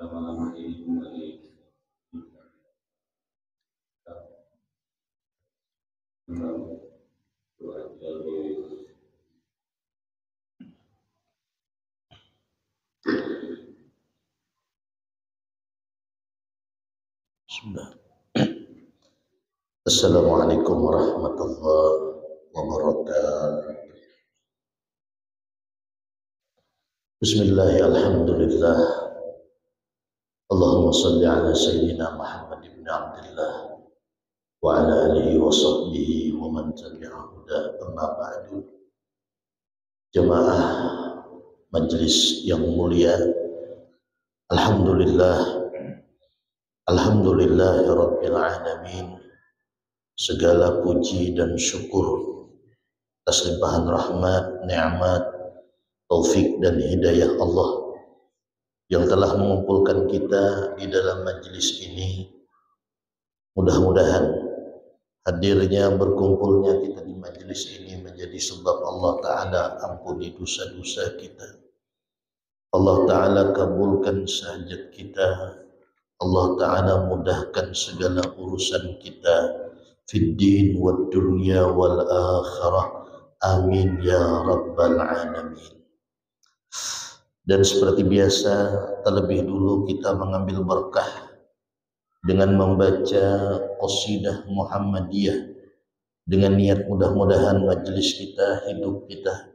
malam hari ini kembali Assalamualaikum warahmatullahi wabarakatuh. Bismillahirrahmanirrahim. Alhamdulillah. Allahumma salli ala sayyidina Muhammad ibn Abdullah wa ala alihi wa sahbihi wa man tabi'ahu amma ba'du. Jemaah majelis yang mulia, Alhamdulillahirabbil alamin. Segala puji dan syukur atas limpahan rahmat, nikmat, taufik dan hidayah Allah yang telah mengumpulkan kita di dalam majelis ini. Mudah-mudahan hadirnya, berkumpulnya kita di majelis ini menjadi sebab Allah Ta'ala ampuni dosa-dosa kita. Allah Ta'ala kabulkan sahajat kita. Allah Ta'ala mudahkan segala urusan kita fid din wad dunya wal akhirah. Amin ya rabbal alamin. Dan seperti biasa, terlebih dulu kita mengambil berkah dengan membaca qasidah Muhammadiyah dengan niat mudah-mudahan majelis kita, hidup kita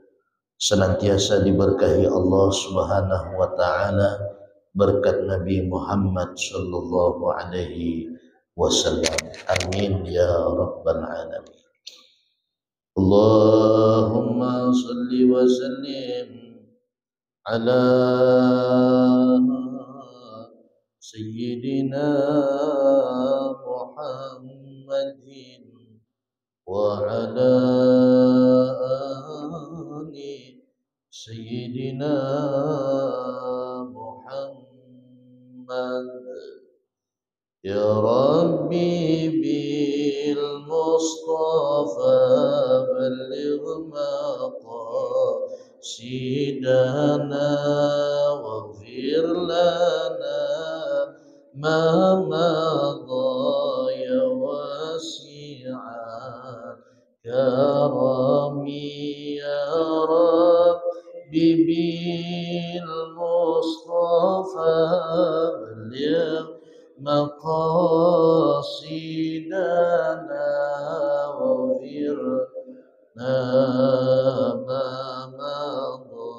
senantiasa diberkahi Allah Subhanahu wa taala berkat Nabi Muhammad sallallahu alaihi wasallam. Amin ya rabbal alamin. Allahumma salli wa sallim ala sayyidina Muhammadin wa ala ali sayyidina Muhammad. Ya Rabbi bil Mustafa balligh maqasidana waghfir lana ma madha ya wasi'an karami ya Rabbi bil Mustafa balligh maqasidana waghfir lana ma madha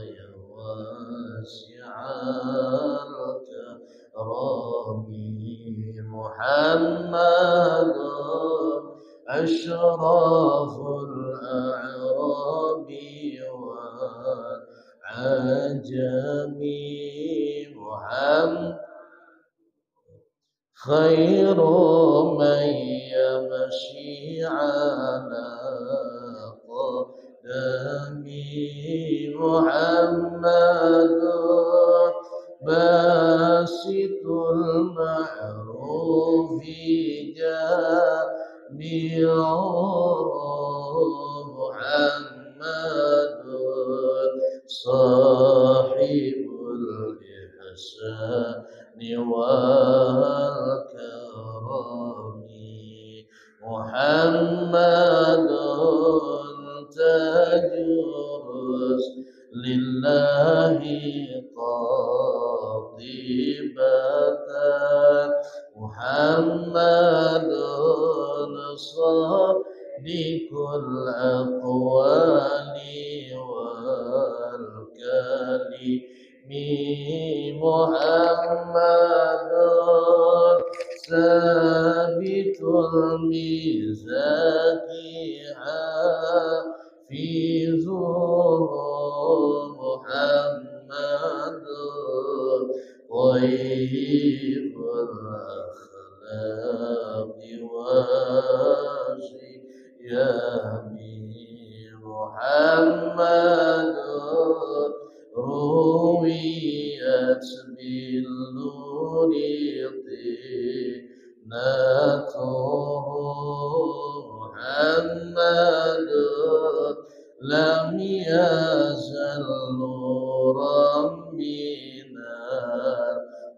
ya wasi'al karami. Muhammadun ashraful a'rabi wal ajami. Muhammad khairu man yamshi ala qadami. Muhammadun basitul ma'rufi jami'u. Muhammadun sahibul ihsani wal karami. Muhammadun tajurus lillahi qatibatan. Muhammadun sadiqul aqwali wal kalimi. Muhammadun sabitul mizaki hafizul. Muhammadun ghaibul akhlaqi wasiyami. Muhammadun ruwiyat bil nuri tinatuhu. Muhammadun لم يزل نورا من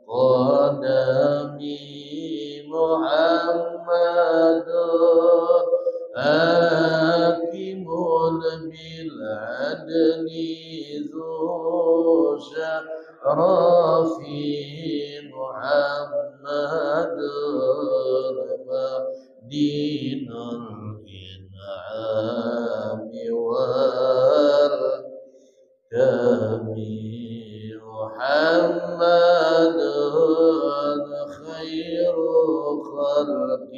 القدم محمد حاكم بالعدل ذو شرف محمد دين الإنعام والكرم محمد خير خلق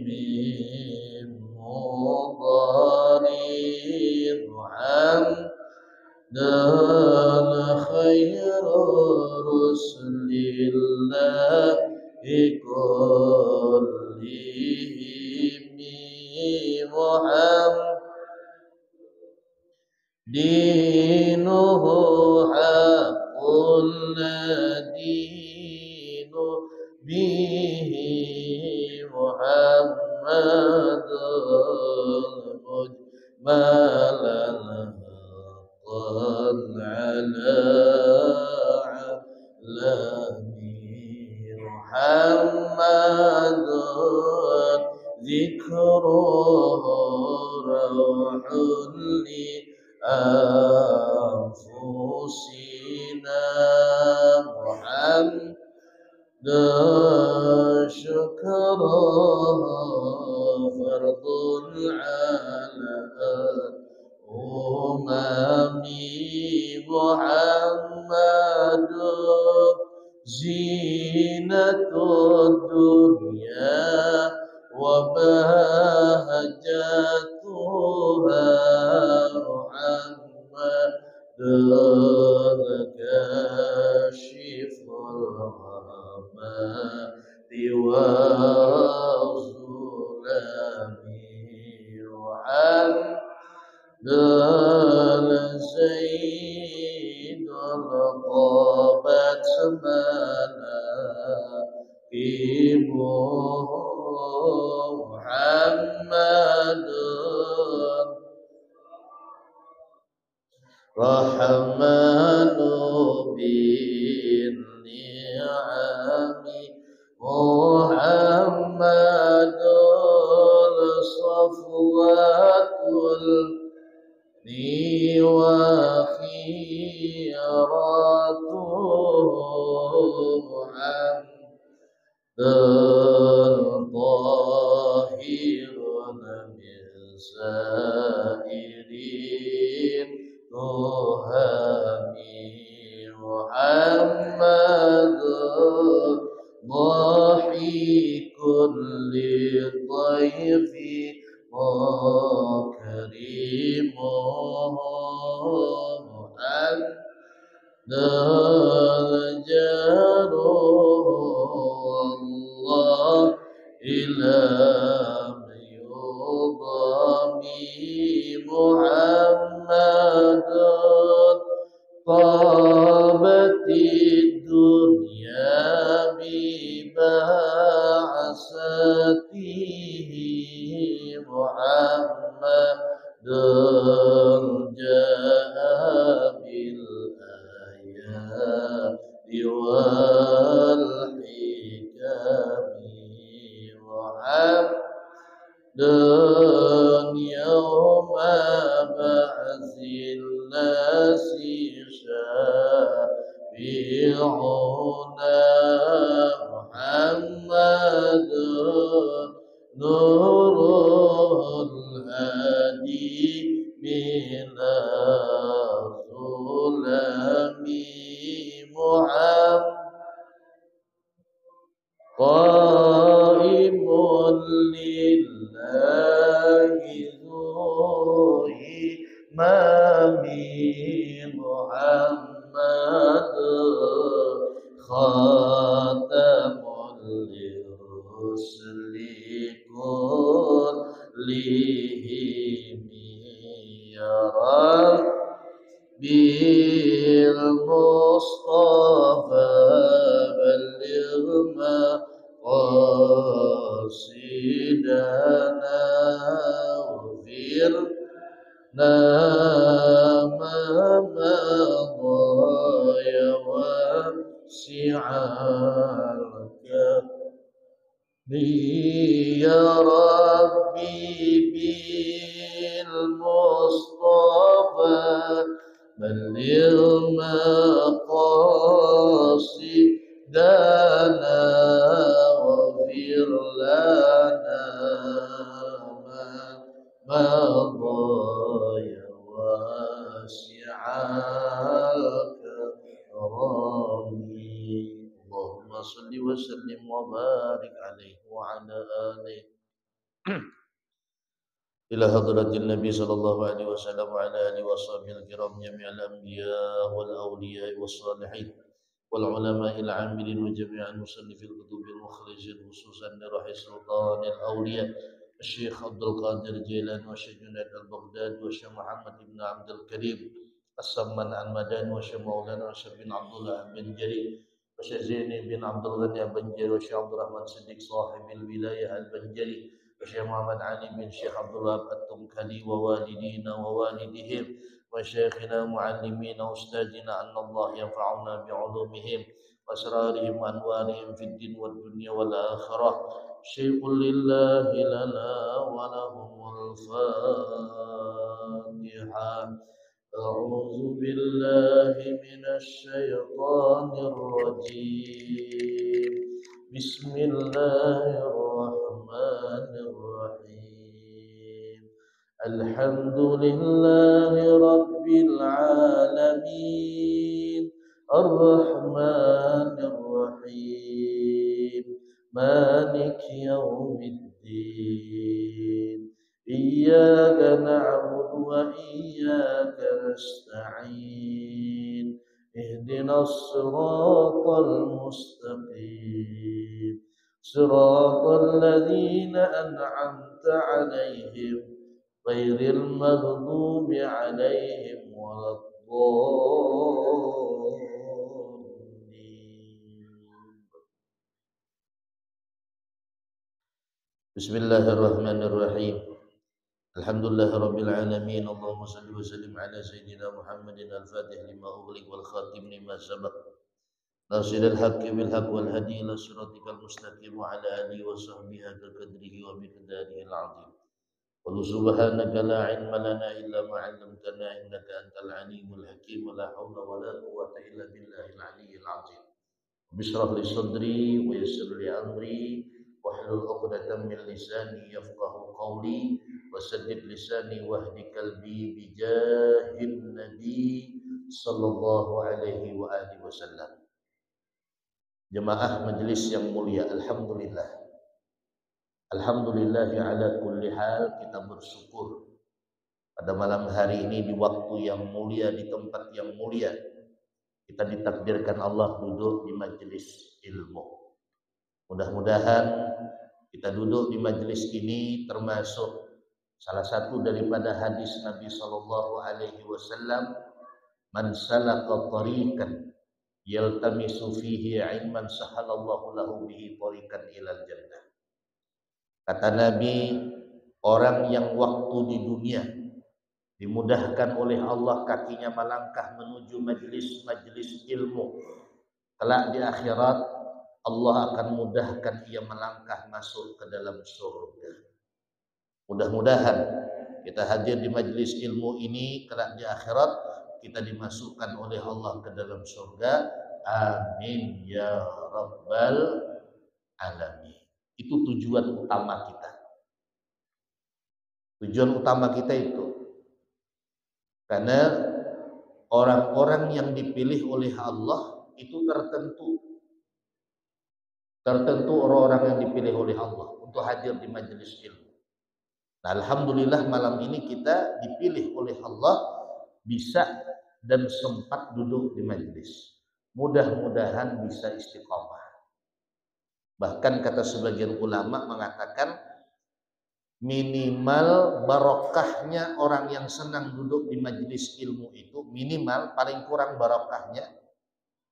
من مضار محمد خير رسل الله كلهم محمد دينه حق الدين به محمد مجملا حقا على علمي محمد ذكره روح لأنفسنا محمد شكره فرض على الأمم محمد زينة الدنيا وبهجتها محمد كاشف الغمات والظلام محمد زيد طابت مناقبه محمد رحمن بالنعم محمد صفوة لي وخيرته محمد طاهر من سائر التهم محمد ضاحك للضيف وكريم محمد جاره الله إلى يضامي محمد طابت الدنيا ببعثته محمد جاء بالآيات والحكم محمد يوم بعث الناس شافعنا محمد نور الهادي من الظلم محمد قائم لله ذو إمام محمد خاتم للرسل كلهم يرى بالمصطفى بلغ مقاصدنا واغفر يا ربي بالمصطفى بلغ مقاصدنا واغفر لنا ما مضى يا واسع كرامي. اللهم صل وسلم وبارك عليه وعلى آله إلى حضرة النبي صلى الله عليه وسلم وعلى آله وصحبه الكرام جميع الأنبياء والأولياء والصالحين والعلماء العاملين وجميع المصنفين الكتب المخرجين خصوصا لروح سلطان الأولياء الشيخ عبد القادر الجيلاني والشيخ جنيد البغدادي والشيخ محمد بن عبد الكريم السمان المدني والشيخ مولانا والشيخ بن عبد الله بن جرير والشيخ زيني بن عبد الغني البنجري والشيخ عبد الرحمن الصديق صاحب الولاية البنجري والشيخ محمد علي بن شيخ عبد الله التمكلي ووالدينا ووالدهم وشيخنا معلمين وأستاذنا أن الله ينفعنا بعلومهم وأسرارهم وأنوارهم في الدين والدنيا والآخرة. شيء لله لنا ولهم الفاتحة. أعوذ بالله من الشيطان الرجيم. بسم الله الرحمن الرحيم. الحمد لله رب العالمين الرحمن الرحيم مالك يوم الدين. إياك نعبد وإياك نستعين. اهدنا الصراط المستقيم صراط الذين أنعمت عليهم غير المغضوب عليهم ولا الضالين. بسم الله الرحمن الرحيم. الحمد لله رب العالمين. اللهم صل وسلم على سيدنا محمد الفاتح لما أغلق والخاتم لما سبق ناصر الحق بالحق والهدي إلى صراطك المستقيم وعلى آله وصحبه حق قدره ومقداره العظيم. قل سبحانك لا علم لنا إلا ما علمتنا إنك أنت العليم الحكيم. ولا حول ولا قوة إلا بالله العلي العظيم. اشرح لي صدري ويسر لي أمري واحلل عقدة من لساني يفقه قولي وسدد لساني واهد قلبي بجاه النبي صلى الله عليه وآله وسلم. Jemaah majelis yang mulia, alhamdulillah. Alhamdulillah ala kulli hal, kita bersyukur pada malam hari ini di waktu yang mulia, di tempat yang mulia, kita ditakdirkan Allah duduk di majelis ilmu. Mudah-mudahan kita duduk di majelis ini termasuk salah satu daripada hadis Nabi sallallahu alaihi wasallam, man salaka tariqan yaltamisu fihi ilman sahalallahu lahu bihi tariqan ilal jannah. Kata Nabi, orang yang waktu di dunia dimudahkan oleh Allah kakinya melangkah menuju majelis-majelis ilmu, kelak di akhirat Allah akan mudahkan ia melangkah masuk ke dalam surga. Mudah-mudahan kita hadir di majelis ilmu ini, kelak di akhirat kita dimasukkan oleh Allah ke dalam surga. Amin ya rabbal alamin. Itu tujuan utama kita. Tujuan utama kita itu. Karena orang-orang yang dipilih oleh Allah itu tertentu orang-orang yang dipilih oleh Allah untuk hadir di majelis ilmu. Nah, alhamdulillah malam ini kita dipilih oleh Allah bisa dan sempat duduk di majelis. Mudah-mudahan bisa istiqomah. Bahkan kata sebagian ulama mengatakan minimal barokahnya orang yang senang duduk di majelis ilmu itu, minimal paling kurang barokahnya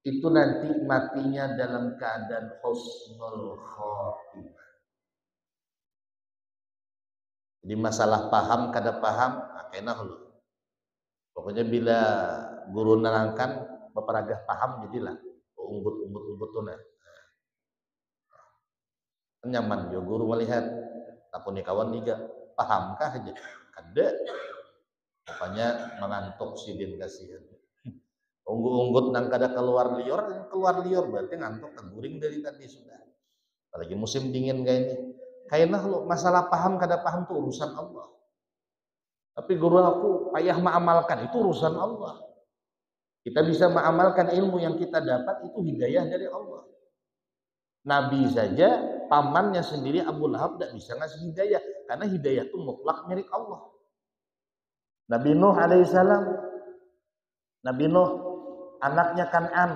itu nanti matinya dalam keadaan husnul khotimah. Jadi masalah paham kada paham, kenah loh. Pokoknya bila guru nerangkan beperagah paham jadilah umbut tuh nah. Nyaman yo guru melihat takuni kawan juga pahamkah aja kada pokoknya mengantuk sidin kasihan unggut-unggut nang kada keluar liur berarti ngantuk terguring dari tadi sudah apalagi musim dingin kayak ini kayaknya lo masalah paham kada paham tuh urusan Allah tapi guru aku payah mengamalkan itu urusan Allah kita bisa mengamalkan ilmu yang kita dapat itu hidayah dari Allah Nabi saja pamannya sendiri Abu Lahab tidak bisa ngasih hidayah karena hidayah itu mutlak milik Allah Nabi Nuh alaihissalam Nabi Nuh anaknya Kan'an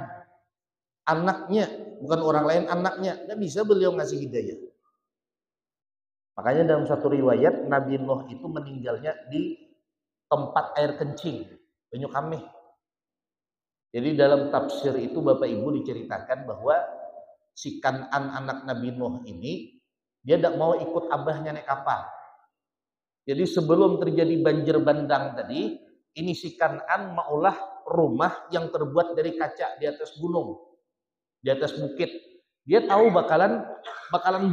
anaknya bukan orang lain anaknya tidak bisa beliau ngasih hidayah makanya dalam satu riwayat Nabi Nuh itu meninggalnya di tempat air kencing banyu kameh jadi dalam tafsir itu Bapak Ibu diceritakan bahwa si Kan'an anak Nabi Nuh ini dia tidak mau ikut abahnya naik kapal jadi sebelum terjadi banjir bandang tadi ini si Kan'an maulah rumah yang terbuat dari kaca di atas gunung, di atas bukit. Dia tahu bakalan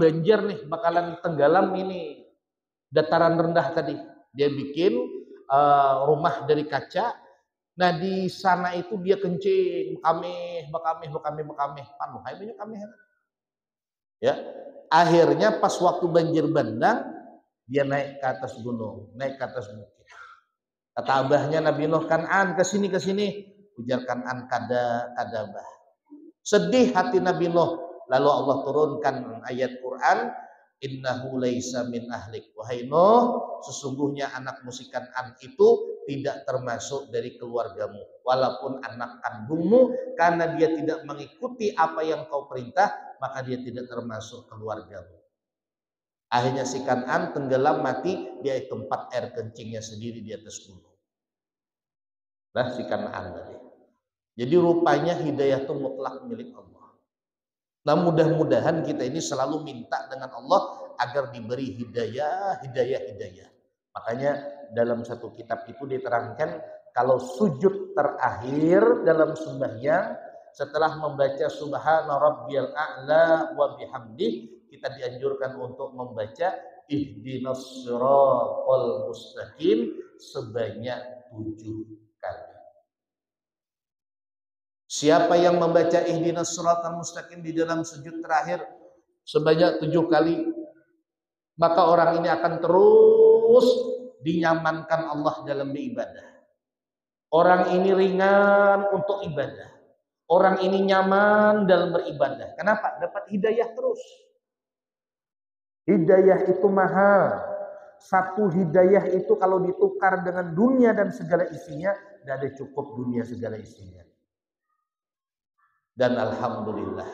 banjir nih, bakalan tenggelam ini dataran rendah tadi. Dia bikin rumah dari kaca. Nah di sana itu dia kencing, bekameh, panuh hai banyak kameh. Ya, akhirnya pas waktu banjir bandang dia naik ke atas gunung, naik ke atas bukit. Kata abahnya Nabi Nuh Kan'an kesini ujar Kan'an kadabah sedih hati Nabi Nuh lalu Allah turunkan ayat Quran innahu laisa min ahlik wahai Nuh sesungguhnya anak musik Kan'an itu tidak termasuk dari keluargamu walaupun anak kandungmu karena dia tidak mengikuti apa yang kau perintah maka dia tidak termasuk keluargamu akhirnya si Kan'an tenggelam mati di tempat air kencingnya sendiri di atas gunung lah si Kan'an tadi. Jadi rupanya hidayah itu mutlak milik Allah. Nah mudah-mudahan kita ini selalu minta dengan Allah agar diberi hidayah. Makanya dalam satu kitab itu diterangkan kalau sujud terakhir dalam sembahyang setelah membaca subhana rabbiyal a'la wa bihamdih kita dianjurkan untuk membaca ihdinas siratal mustaqim sebanyak 7 kali. Siapa yang membaca ihdinas siratal mustaqim di dalam sujud terakhir sebanyak 7 kali, maka orang ini akan terus dinyamankan Allah dalam beribadah. Orang ini ringan untuk ibadah. Orang ini nyaman dalam beribadah. Kenapa? Dapat hidayah terus. Hidayah itu mahal. Satu hidayah itu kalau ditukar dengan dunia dan segala isinya, tidak ada cukup dunia segala isinya. Dan alhamdulillah,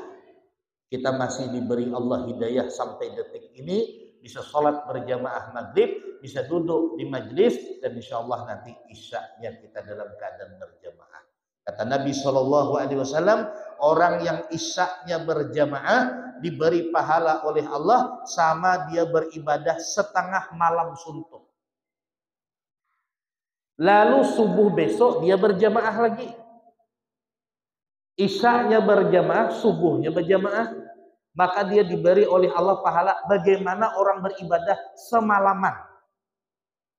kita masih diberi Allah hidayah sampai detik ini, bisa sholat berjamaah maghrib, bisa duduk di majlis, dan insya Allah nanti isya'nya kita dalam keadaan berjamaah. Kata Nabi SAW, orang yang isya'nya berjamaah, diberi pahala oleh Allah sama dia beribadah setengah malam suntuk. Lalu subuh besok dia berjamaah lagi. Isya'nya berjamaah, subuhnya berjamaah, maka dia diberi oleh Allah pahala bagaimana orang beribadah semalaman.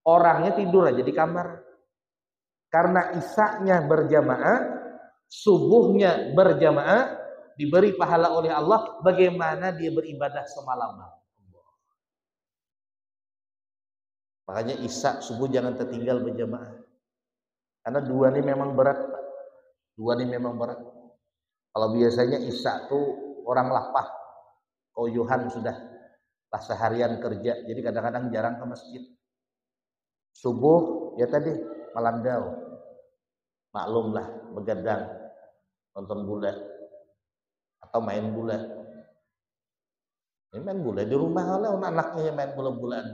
Orangnya tidur aja di kamar. Karena isya'nya berjamaah, subuhnya berjamaah, diberi pahala oleh Allah bagaimana dia beribadah semalaman. Makanya isya subuh jangan tertinggal berjamaah. Karena dua ini memang berat. Kalau biasanya isya tuh orang lapah, koyuhan sudah lah seharian kerja, jadi kadang-kadang jarang ke masjid. Subuh ya tadi melandau, maklumlah begadang, nonton bola atau main bola. Ini main bola di rumah oleh anaknya main bola-bolaan.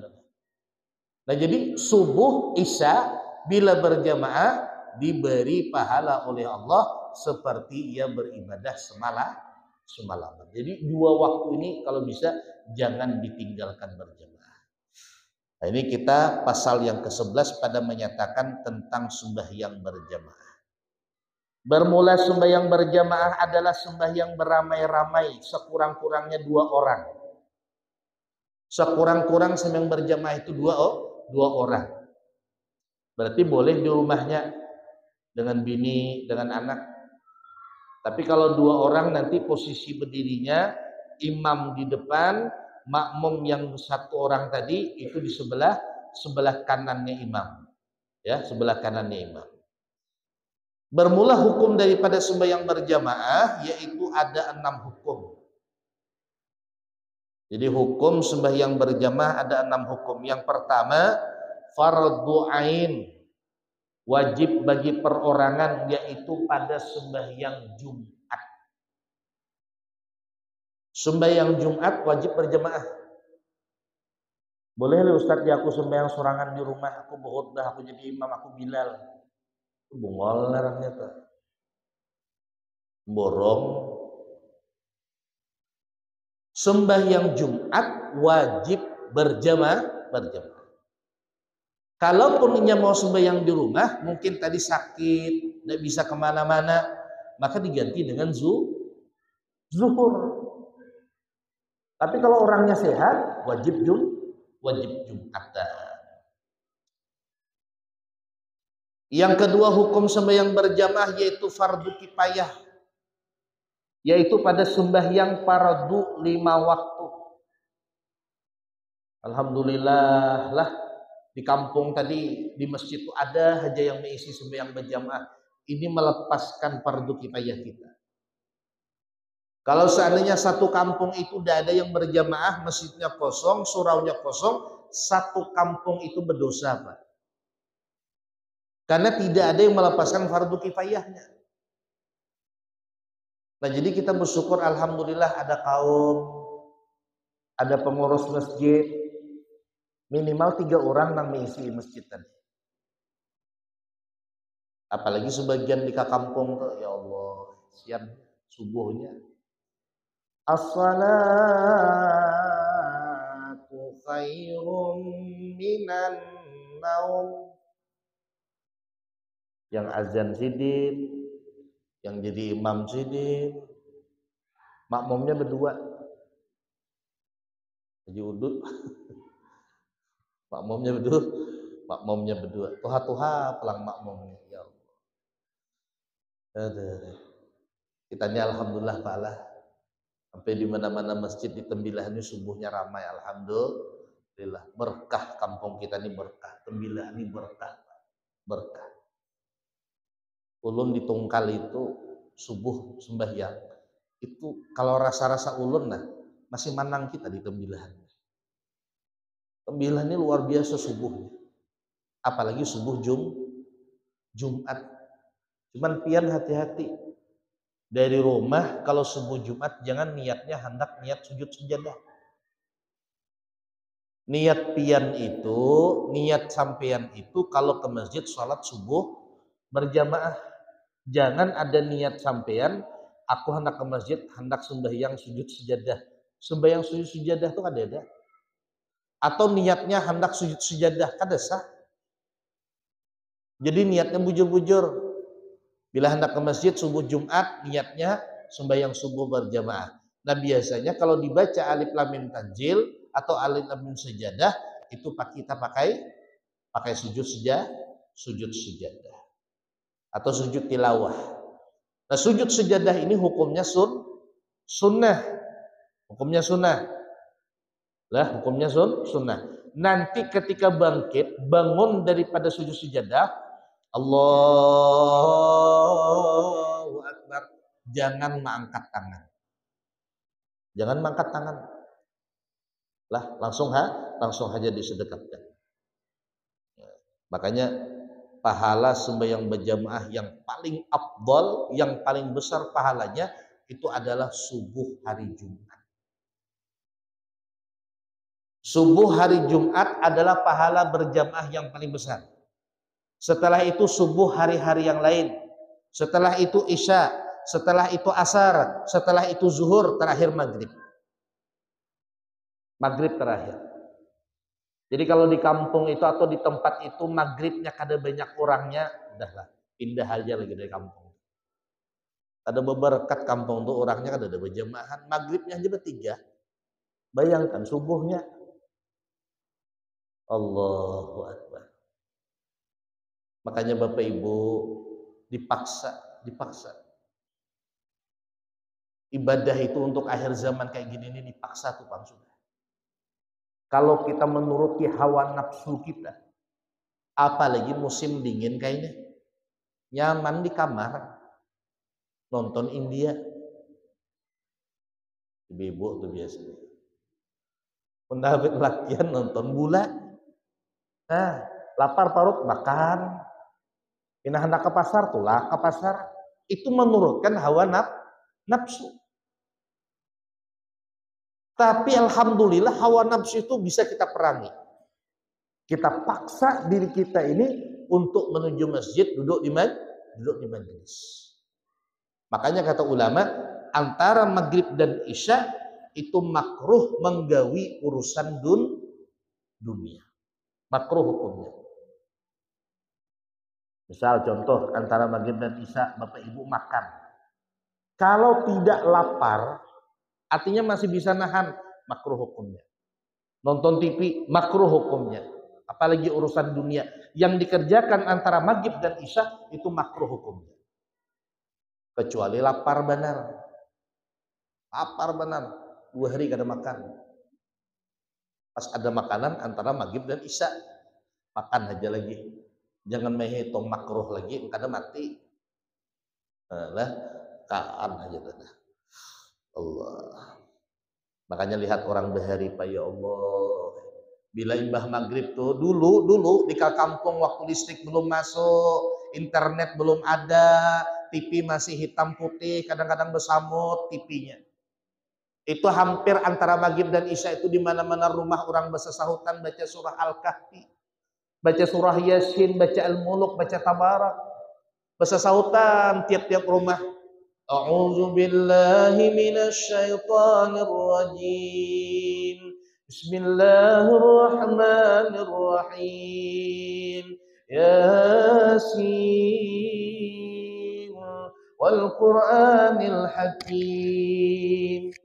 Nah jadi subuh isya bila berjamaah diberi pahala oleh Allah seperti ia beribadah semalaman. Jadi dua waktu ini kalau bisa jangan ditinggalkan berjamaah. Nah ini kita pasal yang ke-11 pada menyatakan tentang sembahyang berjamaah. Bermula sembahyang berjamaah adalah sembahyang beramai-ramai sekurang-kurangnya 2 orang. Sekurang-kurang sembahyang berjamaah itu dua orang. Berarti boleh di rumahnya dengan bini, dengan anak. Tapi kalau dua orang nanti posisi berdirinya, imam di depan, makmum yang satu orang tadi itu di sebelah kanannya imam. Ya, sebelah kanannya imam. Bermula hukum daripada sembahyang berjamaah yaitu ada 6 hukum. Jadi hukum sembahyang berjamaah ada 6 hukum. Yang pertama, fardhu ain, wajib bagi perorangan yaitu pada sembahyang Jumat. Sembahyang Jumat wajib berjamaah. Boleh lah Ustaz ya aku sembahyang sorangan di rumah, aku berkhutbah, aku jadi imam, aku Bilal. Itu bungol larangnya tuh. Borong. Sembahyang Jumat wajib berjamaah. Kalaupun ia mau sembahyang di rumah, mungkin tadi sakit, tidak bisa kemana-mana, maka diganti dengan zuhur. Tapi kalau orangnya sehat, wajib Jumatan. Yang kedua hukum sembahyang berjamaah yaitu fardu kifayah, yaitu pada sembahyang fardu 5 waktu. Alhamdulillah lah di kampung tadi di masjid itu ada aja yang mengisi sembahyang berjamaah. Ini melepaskan fardu kifayah kita. Kalau seandainya satu kampung itu tidak ada yang berjamaah, masjidnya kosong, suraunya kosong, satu kampung itu berdosa, Pak. Karena tidak ada yang melepaskan fardu kifayahnya. Nah, jadi kita bersyukur alhamdulillah ada kaum, ada pengurus masjid, minimal 3 orang yang mengisi masjid tadi. Apalagi sebagian di kampung tuh, ya Allah, siang subuhnya. As-salatu khairum minan naum. Yang azan sidin, yang jadi imam sidin, makmumnya berdua. Haji udut. Makmumnya berdua. Tuha-tuha pelang makmumnya. Ya Allah. Kitanya alhamdulillah Pak Allah. Sampai di mana-mana masjid di Tembilah ini subuhnya ramai, alhamdulillah. Berkah kampung kita ini berkah. Tembilah ini berkah. Ulun di Tungkal itu subuh sembahyang. Itu kalau rasa-rasa ulun nah masih manang kita di Tembilah. Tembilah ini luar biasa subuhnya. Apalagi subuh Jumat. Cuman pian hati-hati. Dari rumah kalau subuh Jumat jangan niatnya hendak niat sujud sejadah. Niat sampean itu kalau ke masjid sholat subuh berjamaah. Jangan ada niat sampean aku hendak ke masjid hendak sembahyang sujud sejadah. Sembahyang sujud sejadah itu ada. Atau niatnya hendak sujud sejadah kada sah. Jadi niatnya bujur-bujur. Bila hendak ke masjid subuh Jumat, niatnya sembahyang subuh berjamaah. Nah biasanya kalau dibaca alif lam mim tanzil atau alif lam mim sajadah itu kita pakai sujud sejadah atau sujud tilawah. Nah sujud sejadah ini hukumnya sunnah. Hukumnya sunnah. Lah hukumnya sunnah. Nanti ketika bangun daripada sujud sejadah, Allahu Akbar. Jangan mengangkat tangan. Lah langsung aja disedekapkan. Makanya pahala sembahyang berjamaah yang paling afdal, yang paling besar pahalanya itu adalah subuh hari Jumat. Subuh hari Jumat adalah pahala berjamaah yang paling besar. Setelah itu subuh hari-hari yang lain. Setelah itu isya. Setelah itu asar. Setelah itu zuhur. Terakhir maghrib. Maghrib terakhir. Jadi kalau di kampung itu atau di tempat itu maghribnya kada banyak orangnya, udahlah pindah aja lagi dari kampung. Ada beberkat kampung tuh orangnya kada ada berjamaah. Maghribnya aja bertiga. Bayangkan subuhnya Allahu Akbar. Makanya Bapak Ibu dipaksa. Ibadah itu untuk akhir zaman kayak gini ini dipaksa tuh Bang sudah. Kalau kita menuruti hawa nafsu kita, apalagi musim dingin kayaknya, nyaman di kamar, nonton India. Ibu-ibu tuh biasanya. Pendapit lakian nonton bola. Nah, lapar perut makan. Pindah hendak ke pasar, tulah ke pasar. Itu menurutkan hawa nafsu. Tapi alhamdulillah hawa nafsu itu bisa kita perangi. Kita paksa diri kita ini untuk menuju masjid, duduk di majelis. Makanya kata ulama, antara maghrib dan isya itu makruh menggawi urusan dunia. Makruh hukumnya. Misal contoh antara maghrib dan isya Bapak Ibu makan. Kalau tidak lapar, artinya masih bisa nahan, makruh hukumnya. Nonton TV, makruh hukumnya. Apalagi urusan dunia. Yang dikerjakan antara maghrib dan isya itu makruh hukumnya. Kecuali lapar benar. Lapar benar. 2 hari kada makan. Pas ada makanan antara maghrib dan isya, makan aja lagi. Jangan menghitung makruh lagi, kada mati. Lah, kaan aja dah. Allah. Makanya lihat orang bahari Pak, ya Allah. Bila imbah maghrib tuh dulu di kampung waktu listrik belum masuk, internet belum ada, TV masih hitam putih, kadang-kadang bersamut TV-nya. Itu hampir antara maghrib dan isya itu di mana-mana rumah orang bersesahutan baca surah Al-Kahfi, baca surah Yasin, baca Al-Muluk, baca Tabarak. Bersesahutan tiap-tiap rumah. A'udzu billahi minasy syaithanir rajim. Bismillahirrahmanirrahim. Yasin wal Qur'anil Hakim.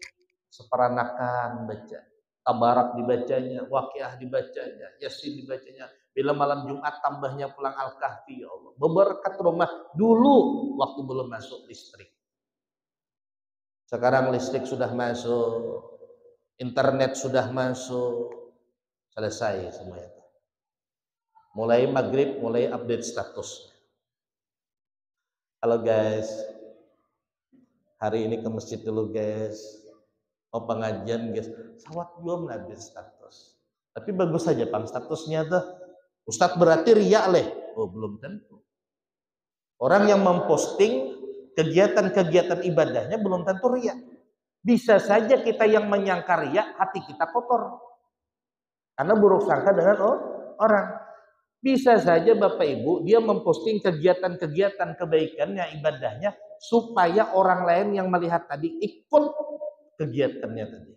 Seperanakan baca, Tabarak dibacanya, Waqiah dibacanya, Yasin dibacanya. Bila malam Jumat tambahnya pulang Al-Kahfi, ya Allah. Berberkat rumah dulu waktu belum masuk listrik. Sekarang listrik sudah masuk, internet sudah masuk, selesai semuanya. Mulai maghrib, mulai update status. Halo guys, hari ini ke masjid dulu guys. Mau pengajian guys, sawat belum update status. Tapi bagus saja Bang statusnya tuh. Ustadz berarti riya leh. Oh belum tentu. Orang yang memposting kegiatan-kegiatan ibadahnya belum tentu riya. Bisa saja kita yang menyangka riya, hati kita kotor. Karena buruk sangka dengan orang. Bisa saja Bapak Ibu dia memposting kegiatan-kegiatan kebaikannya, ibadahnya supaya orang lain yang melihat tadi ikut kegiatannya tadi.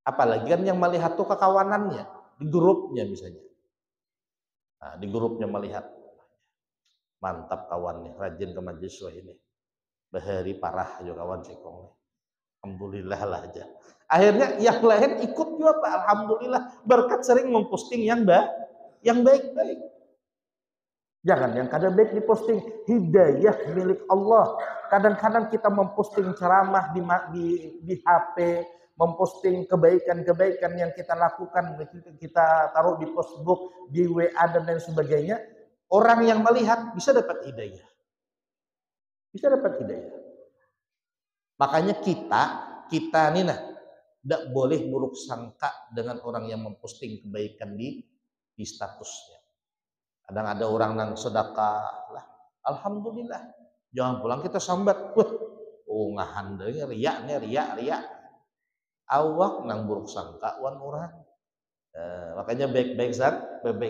Apalagi kan yang melihat tuh kekawanannya, di grupnya misalnya. Nah, di grupnya melihat. Mantap kawannya, rajin ke majelis ini. Bahari parah juga kawan sekong. Alhamdulillah lah aja. Akhirnya yang lain ikut juga Pak, alhamdulillah. Berkat sering memposting yang baik-baik. Jangan yang kada baik diposting. Hidayah milik Allah. Kadang-kadang kita memposting ceramah di HP, memposting kebaikan-kebaikan yang kita lakukan, kita taruh di Facebook, di WA dan lain sebagainya. Orang yang melihat bisa dapat hidayah. Bisa dapat hidayah. Makanya kita nih tidak boleh buruk sangka dengan orang yang memposting kebaikan di statusnya. Kadang ada orang nang sedekah lah, alhamdulillah. Jangan pulang kita sambat, wah, ngahan deui riya. Awak nang buruk sangka wan orang. Makanya baik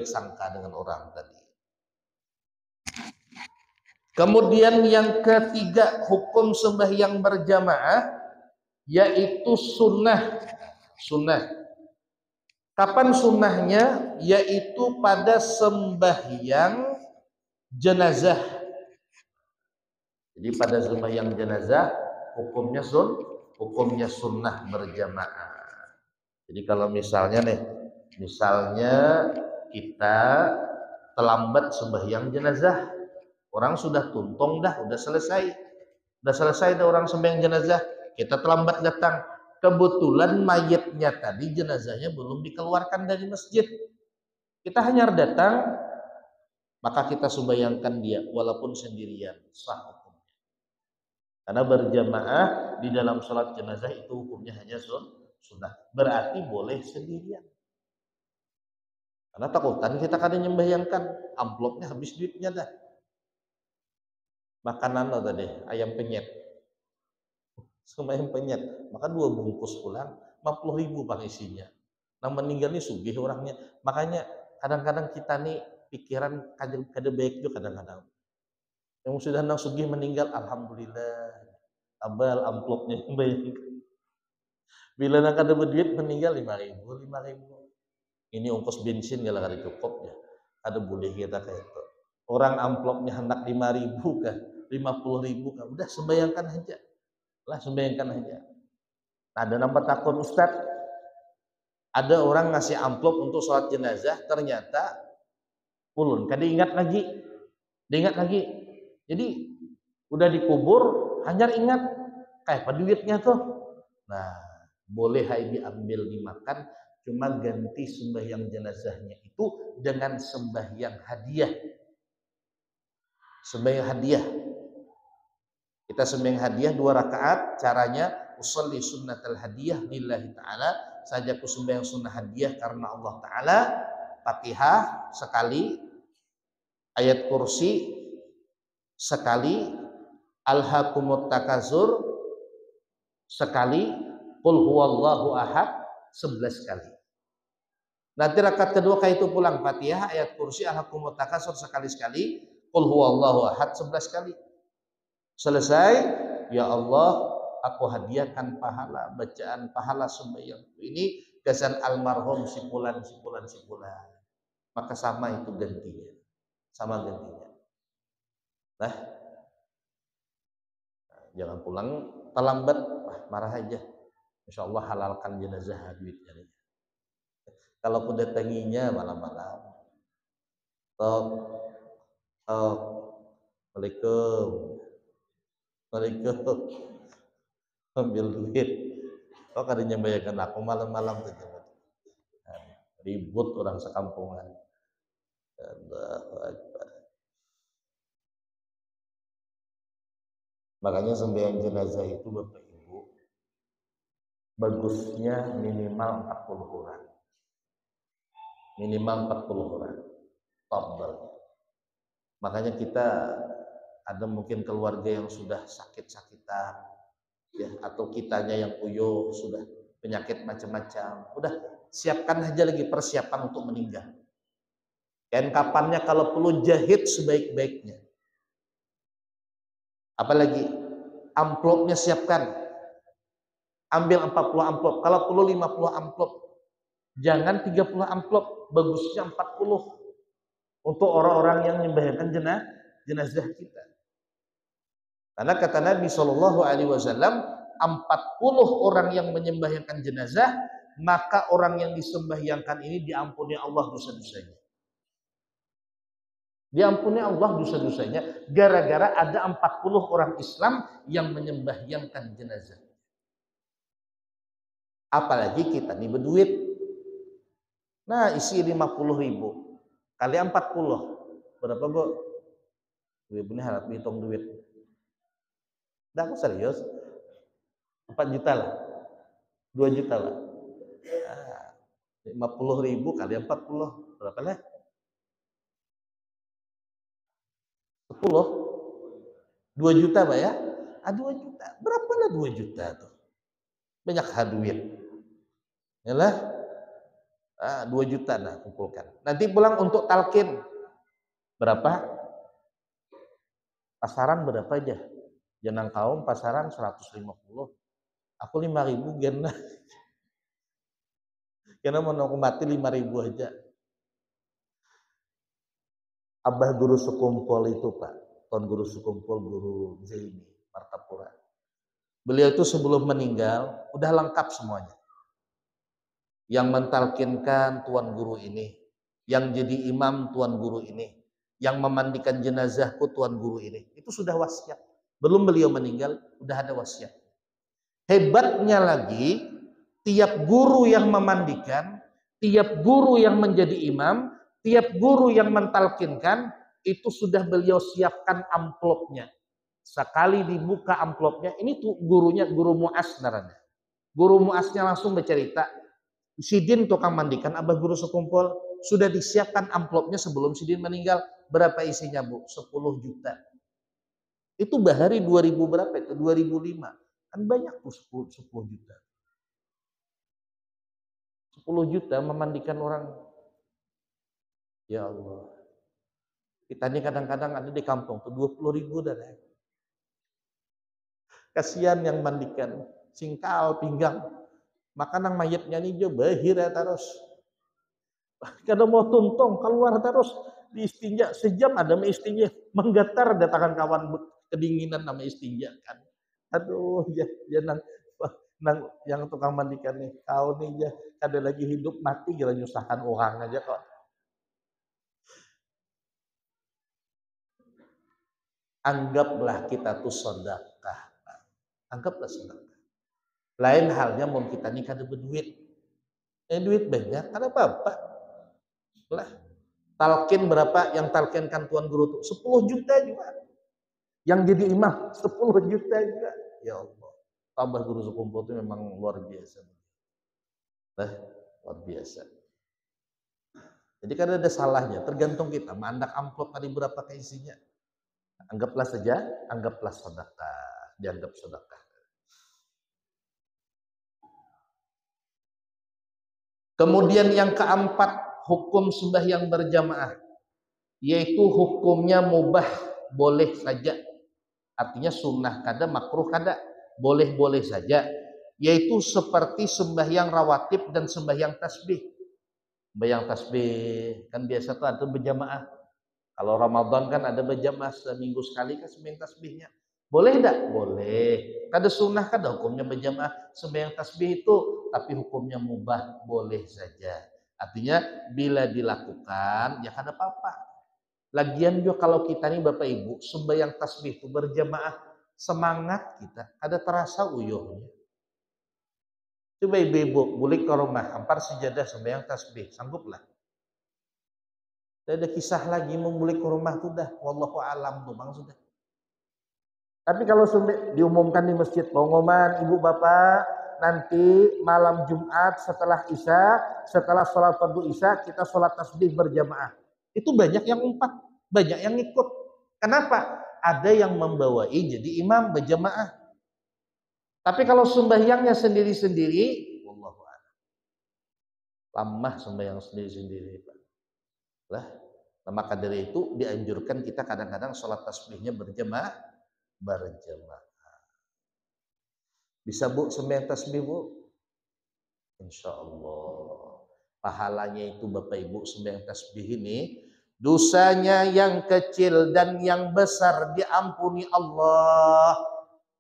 sangka dengan orang tadi. Kemudian yang ketiga, hukum sembahyang berjamaah yaitu sunnah. Kapan sunnahnya? Yaitu pada sembahyang jenazah. Jadi pada sembahyang jenazah hukumnya sunnah berjamaah. Jadi kalau misalnya nih Misalnya kita terlambat sembahyang jenazah, orang sudah tuntung dah, udah selesai dah orang sembahyang jenazah, kita terlambat datang. Kebetulan mayatnya tadi jenazahnya belum dikeluarkan dari masjid. Kita hanya datang, maka kita sembahyangkan dia walaupun sendirian, sah hukumnya. Karena berjamaah di dalam sholat jenazah itu hukumnya hanya sunnah. Berarti boleh sendirian. Karena takutan kita kadang nyembahyangkan, amplopnya habis duitnya dah. Makanan lo tadi, ayam penyet. Sama ayam penyet, maka 2 bungkus pulang, 50.000 Bang isinya. Nah meninggal nih sugih orangnya. Makanya kadang-kadang kita nih pikiran kada baik juga kadang-kadang. Yang sudah nang sugih meninggal, alhamdulillah. Abal amplopnya baik. Bila nang kada berduit meninggal 5.000. Ini ongkos bensin kalau kada cukup ya. Ada boleh kita kayak itu. Orang amplopnya hendak 5.000 kah, 50.000 kah, udah sembayangkan aja. Lah sembayangkan aja. Nah, ada nampak takut Ustaz. Ada orang ngasih amplop untuk sholat jenazah, ternyata ulun kada ingat lagi. Diingat lagi. Jadi udah dikubur, hanya ingat kayak apa duitnya tuh. Nah, boleh hai diambil dimakan, cuma ganti sembahyang jenazahnya itu dengan sembahyang hadiah. Sembahyang hadiah. Kita sembahyang hadiah 2 rakaat, caranya usolli sunnatal hadiah lillahi ta'ala, saja ku sembahyang sunnah hadiah karena Allah Ta'ala, Fatihah sekali, ayat kursi sekali, alhaakumut takazur sekali, qul huwallahu ahad 11 kali. Nanti rakaat kedua kayak itu pulang Fatihah, ayat kursi, alhaakumut takazur sekali-sekali, qul huwallahu ahad 11 kali. Selesai, ya Allah, aku hadiahkan pahala bacaan pahala sembahyangku ini kesan almarhum sipulan. Maka sama itu gantinya. Sama gantinya. Nah, jangan pulang terlambat, marah aja. Insya Allah halalkan jenazah duitnya. Kalau pun datanginya malam-malam, tok, Assalamualaikum, ambil duit. Kok kada nyambayangkan aku malam-malam tuh. Ribut orang sekampungan. Allahu Akbar. Makanya sembahyang jenazah itu Bapak Ibu bagusnya minimal 40 orang. Minimal 40 orang. Tafdhol. Makanya kita ada mungkin keluarga yang sudah sakit-sakitan ya, atau kitanya yang puyo sudah penyakit macam-macam. Udah siapkan aja lagi persiapan untuk meninggal. Dan kapannya kalau perlu jahit sebaik-baiknya. Apalagi amplopnya siapkan. Ambil 40 amplop. Kalau perlu 50 amplop. Jangan 30 amplop. Bagusnya 40. Untuk orang-orang yang membahayakan jenazah kita. Karena kata Nabi Shallallahu Alaihi Wasallam 40 orang yang menyembahyangkan jenazah, maka orang yang disembahyangkan ini diampuni Allah dosa-dosanya. Diampuni Allah dosa-dosanya gara-gara ada 40 orang Islam yang menyembahyangkan jenazah. Apalagi kita nih berduit. Nah isi 50.000 kali 40 berapa Bu? Ibu ini harap hitung duit. Dah aku serius 4 juta lah, 2 juta lah. 50.000 kali 40 berapa lah? 10 2 juta Pak ya? 2 juta. Berapa lah 2 juta tuh? Banyak duit. Yalah. 2 juta nah kumpulkan. Nanti pulang untuk talqin. Berapa? Pasaran berapa aja? Jangan kaum pasaran 150. Aku 5.000 gen lah. Karena mau aku mati 5.000 aja. Abah guru sekumpul itu Pak. Tuan guru sekumpul Guru Zaini Martapura. Beliau itu sebelum meninggal udah lengkap semuanya. yang mentalkinkan tuan guru ini, yang jadi imam tuan guru ini, yang memandikan jenazahku tuan guru ini. Itu sudah wasiat. Belum beliau meninggal, udah ada wasiat. Hebatnya lagi, tiap guru yang memandikan, tiap guru yang menjadi imam, tiap guru yang mentalkinkan, itu sudah beliau siapkan amplopnya. Sekali dibuka amplopnya, ini tuh gurunya, guru Muas namanya. Guru Muasnya langsung bercerita, Sidin tukang mandikan, abah guru sekumpul, sudah disiapkan amplopnya sebelum Sidin meninggal. Berapa isinya Bu? 10 juta. Itu bahari 2000 berapa itu? 2005. Kan banyak tuh 10 juta. 10 juta memandikan orang. Ya Allah. Kita ini kadang-kadang ada di kampung tuh 20.000 dan kasihan yang mandikan. Singkal, pinggang. Makanan mayatnya nih jo bahir ya terus. Kadang mau tuntung keluar terus di istinja sejam ada istinja menggetar ada tangan kawan kedinginan nama istinja kan. Aduh jangan nang yang tukang mandikan nih kau nih ya ada lagi hidup mati gila nyusahkan orang aja kok. Anggaplah kita tuh sedekah. Anggaplah sedekah. Lain halnya mau kita nikah ada berduit. Duit banyak, ada apa-apa. Lah, talkin berapa yang talkinkan tuan guru tuh? 10 juta juga. Yang jadi imam 10 juta juga. Ya Allah. Tambah guru sekumpul itu memang luar biasa. Nah, luar biasa. Jadi kan ada salahnya, tergantung kita. Mandak amplop tadi berapa isinya. Anggaplah saja, anggaplah sedekah. Dianggap sedekah. Kemudian yang keempat, hukum sembahyang berjamaah. Yaitu hukumnya mubah, boleh saja. Artinya sunnah kada, makruh kada. Boleh-boleh saja. Yaitu seperti sembahyang rawatib dan sembahyang tasbih. Sembahyang tasbih, kan biasa tuh ada berjamaah. Kalau Ramadan kan ada berjamaah seminggu sekali kan sembahyang tasbihnya. Boleh enggak? Boleh. Kada sunnah kada hukumnya berjamaah sembahyang tasbih itu, tapi hukumnya mubah, boleh saja. Artinya bila dilakukan ya kada apa-apa. Lagian juga kalau kita nih Bapak Ibu sembahyang tasbih itu berjamaah semangat kita, ada terasa uyuhnya. Coba ibu-ibu boleh ke rumah, hampar sejadah sembahyang tasbih, sangguplah. Tidak ada kisah lagi membulik ke rumah tuh dah, wallahu alam tuh bang sudah. Tapi kalau diumumkan di masjid pengumuman ibu bapak nanti malam Jumat setelah Isya, setelah sholat fardu Isya kita sholat tasbih berjamaah. Itu banyak yang umpat, banyak yang ikut. Kenapa? Ada yang membawai jadi imam berjamaah. Tapi kalau sembahyangnya sendiri-sendiri, wallahu a'lam. Lamah sembahyang sendiri-sendiri, Pak. Lah, maka dari itu dianjurkan kita kadang-kadang sholat tasbihnya berjamaah. Bisa Bu sembahyang tasbih Bu? Insya Allah. Pahalanya itu Bapak Ibu sembahyang tasbih ini, dosanya yang kecil dan yang besar diampuni Allah.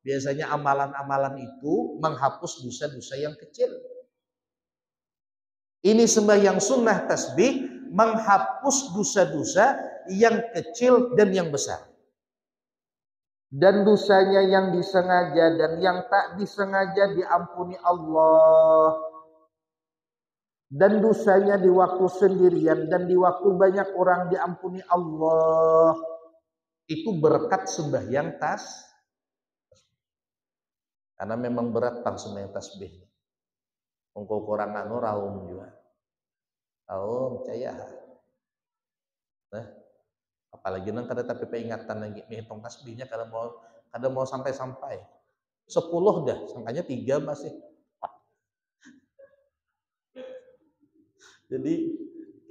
Biasanya amalan-amalan itu menghapus dosa-dosa yang kecil. Ini sembahyang sunnah tasbih menghapus dosa-dosa yang kecil dan yang besar. Dan dosanya yang disengaja dan yang tak disengaja diampuni Allah. Dan dosanya di waktu sendirian dan di waktu banyak orang diampuni Allah. Itu berkat sembahyang tasbih. Karena memang berat tang sembahyang tasbih. Engkau kurang anu raum juga. Raum caya. Nah, apalagi nang kada tapi peringatan lagi menghitung tasbihnya kada mau sampai-sampai 10 dah, sangkanya 3 masih. Jadi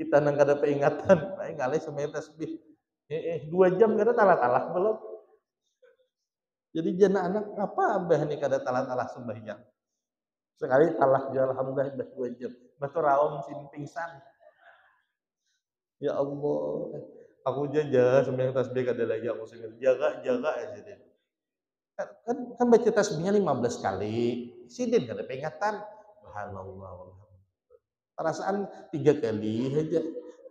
kita nang kada peringatan, ngalih sembahyang tasbih. 2 jam kada talah-talah belum. Jadi jana anak apa abah nih kada talah-talah sembahyang. Sekali talah ya alhamdulillah 2 jam. Batu raom sin pingsan. Ya Allah. Aku jaga sembahyang tasbih kada lagi aku sing jaga aja deh. Kan baca tasbihnya 15 kali. Sidin kada peringatan. Subhanallah. Perasaan 3 kali aja.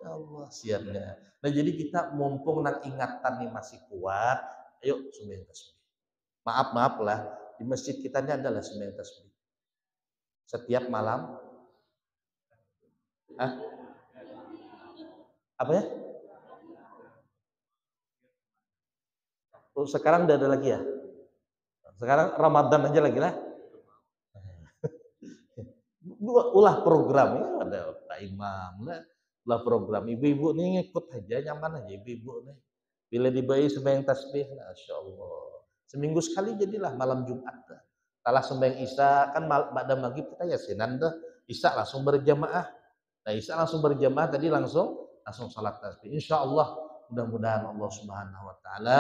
Ya Allah, siannya. Nah, jadi kita mumpung nak ingatan nih masih kuat, ayo sembahyang tasbih. Maaf lah, di masjid kita ini adalah sembahyang tasbih. Setiap malam, ah, apa ya? Oh, sekarang udah ada lagi ya? Sekarang Ramadan aja lagi lah. Ulah program ya, ada Pak Imam lah. Ulah program ibu-ibu nih ngikut aja, nyaman aja ibu-ibu nih. Bila dibayi sembahyang tasbih, Masya Allah. Seminggu sekali jadilah malam Jumat. Salah sembahyang Isya kan pada maghrib kita yasinan dah. Isya langsung berjamaah. Nah, Isya langsung berjamaah tadi langsung salat tasbih. Insya Allah mudah-mudahan Allah Subhanahu Wa Taala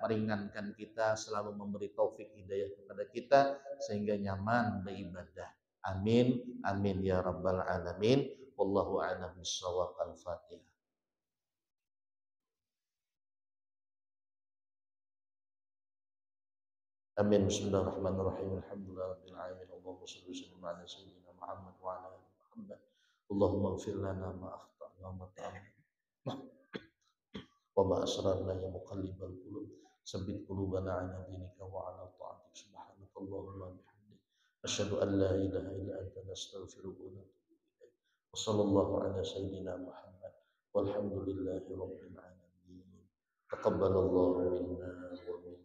meringankan kita, selalu memberi taufik hidayah kepada kita sehingga nyaman beribadah. Amin, amin ya rabbal alamin. Wallahu a'lam bishawab. Al-Fatihah. Amin. Bismillahirrahmanirrahim. Alhamdulillahirabbil alamin. Allahumma shalli wa sallim ala sayyidina Muhammad wa ala ali Muhammad. Allahumma ighfir lana ma akhtana wa ma ta'ammana wa ma asrarna ya muqallibal qulub. Sabbit qulubana ala dinika wa ala ta'atik. Subhanakallahumma bihamdik. Asyhadu an la ilaha illa anta nastaghfiruka wa natubu ilaik. Wa sallallahu ala sayyidina Muhammad walhamdulillahi rabbil alamin. Taqabbalallahu minna wa minkum.